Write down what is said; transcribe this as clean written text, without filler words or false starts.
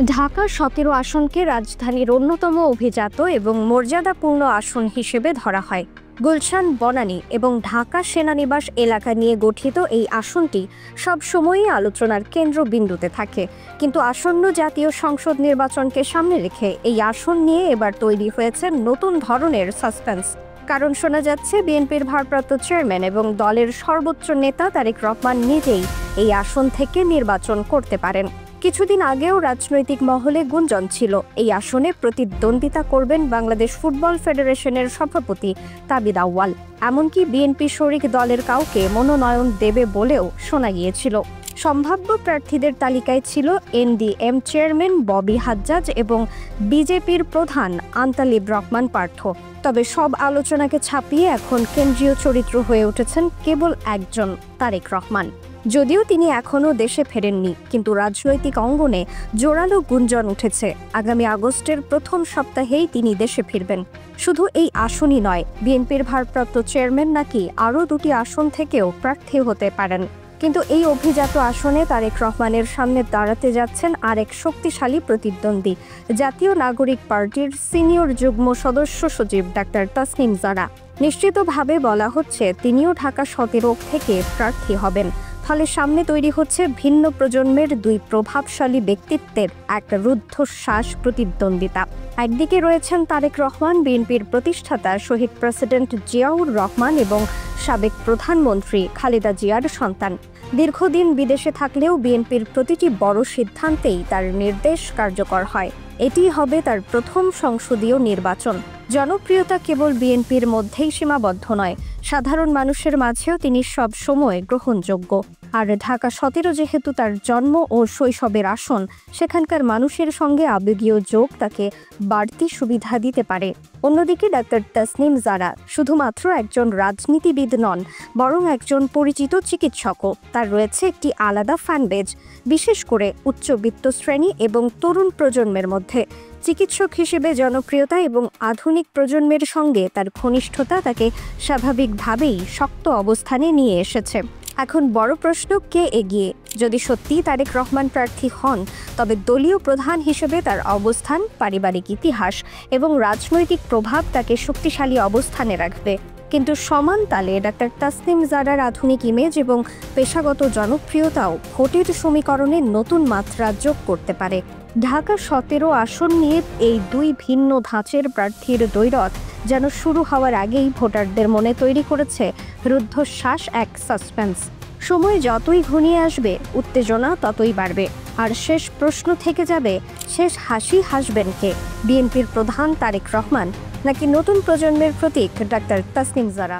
ঢাকা ১৭ আসনকে রাজধানীর অন্যতম অভিজাত এবং মর্যাদাপূর্ণ আসন হিসেবে ধরা হয়। গুলশান, বনানী এবং ঢাকা সেনানিবাস এলাকা নিয়ে গঠিত এই আসনটি সবসময়ই আলোচনার কেন্দ্রবিন্দুতে থাকে। কিন্তু আসন্ন জাতীয় সংসদ নির্বাচনকে সামনে রেখে এই আসন নিয়ে এবার তৈরি হয়েছে নতুন ধরনের সাসপেন্স। কারণ শোনা যাচ্ছে বিএনপির ভারপ্রাপ্ত চেয়ারম্যান এবং দলের সর্বোচ্চ নেতা তারেক রহমান নিজেই এই আসন থেকে নির্বাচন করতে পারেন। কিছুদিন আগেও রাজনৈতিক মহলে গুঞ্জন ছিল এই আসনে প্রতিদ্বন্দ্বিতা করবেন বাংলাদেশ ফুটবল ফেডারেশনের সভাপতি তাবিদ আউয়াল। এমনকি বিএনপি শরিক দলের কাউকে মনোনয়ন দেবে বলেও শোনা গিয়েছিল। সম্ভাব্য প্রার্থীদের তালিকায় ছিল এনডিএম চেয়ারম্যান ববি হাজ্জাজ এবং বিজেপির প্রধান আন্তালিব রহমান পার্থ। তবে সব আলোচনাকে ছাপিয়ে এখন কেন্দ্রীয় চরিত্র হয়ে উঠেছেন কেবল একজন, তারেক রহমান। যদিও তিনি এখনও দেশে ফেরেননি, কিন্তু রাজনৈতিক অঙ্গনে জোরালো গুঞ্জন উঠেছে আগামী আগস্টের প্রথম সপ্তাহেই তিনি দেশে ফিরবেন। শুধু এই আসনই নয়, বিএনপির ভারপ্রাপ্ত চেয়ারম্যান নাকি আরও দুটি আসন থেকেও প্রার্থী হতে পারেন। কিন্তু এই অভিজাত আসনে তারেক রহমানের সামনে দাঁড়াতে যাচ্ছেন আরেক শক্তিশালী প্রতিদ্বন্দ্বী, জাতীয় নাগরিক পার্টির সিনিয়র যুগ্ম সদস্য সচিব ডাক্তার তাসনিম জারা। নিশ্চিতভাবে বলা হচ্ছে তিনিও ঢাকা ১৭ থেকে প্রার্থী হবেন। ফলে সামনে তৈরি হচ্ছে ভিন্ন প্রজন্মের দুই প্রভাবশালী ব্যক্তিত্বের এক রুদ্ধশ্বাস প্রতিদ্বন্দ্বিতা। একদিকে রয়েছেন তারেক রহমান, বিএনপির প্রতিষ্ঠাতা শহীদ প্রেসিডেন্ট জিয়াউর রহমান এবং সাবেক প্রধানমন্ত্রী খালেদা জিয়ার সন্তান। দীর্ঘদিন বিদেশে থাকলেও বিএনপির প্রতিটি বড় সিদ্ধান্তেই তার নির্দেশ কার্যকর হয়। এটি হবে তার প্রথম সংসদীয় নির্বাচন। জনপ্রিয়তা কেবল বিএনপির মধ্যেই সীমাবদ্ধ নয়, সাধারণ মানুষের মাঝেও তিনি সব সময় গ্রহণযোগ্য। আর ঢাকা ১৭ যেহেতু তার জন্ম ও শৈশবের আসন, সেখানকার মানুষের সঙ্গে আবেগীয় যোগ তাকে বাড়তি সুবিধা দিতে পারে। অন্যদিকে ডাক্তার তাসনিম জারা শুধুমাত্র একজন রাজনীতিবিদ নন, বরং একজন পরিচিত চিকিৎসকও। তার রয়েছে একটি আলাদা ফ্যানবেজ, বিশেষ করে উচ্চবিত্ত শ্রেণী এবং তরুণ প্রজন্মের মধ্যে। চিকিৎসক হিসেবে জনপ্রিয়তা এবং আধুনিক প্রজন্মের সঙ্গে তার ঘনিষ্ঠতা তাকে স্বাভাবিকভাবেই শক্ত অবস্থানে নিয়ে এসেছে। এখন বড় প্রশ্ন, কে এগিয়ে? যদি সত্যিই তারেক রহমান প্রার্থী হন, তবে দলীয় প্রধান হিসেবে তার অবস্থান, পারিবারিক ইতিহাস এবং রাজনৈতিক প্রভাব তাকে শক্তিশালী অবস্থানে রাখবে। কিন্তু সমান তালে ডাক্তার তাসনিম জারার আধুনিক ইমেজ এবং পেশাগত জনপ্রিয়তাও ভোটের সমীকরণে নতুন মাত্রা যোগ করতে পারে। ঢাকা ১৭ আসন নিয়ে এই দুই ভিন্ন ধাঁচের প্রার্থীর দ্বৈরথ যেন শুরু হওয়ার আগেই ভোটারদের মনে তৈরি করেছে রুদ্ধশ্বাস এক সাসপেন্স। সময় যতই ঘনিয়ে আসবে, উত্তেজনা ততই বাড়বে। আর শেষ প্রশ্ন থেকে যাবে, শেষ হাসি হাসবেন কে? বিএনপির প্রধান তারেক রহমান নাকি নতুন প্রজন্মের প্রতীক ডাক্তার তাসনিম জারা?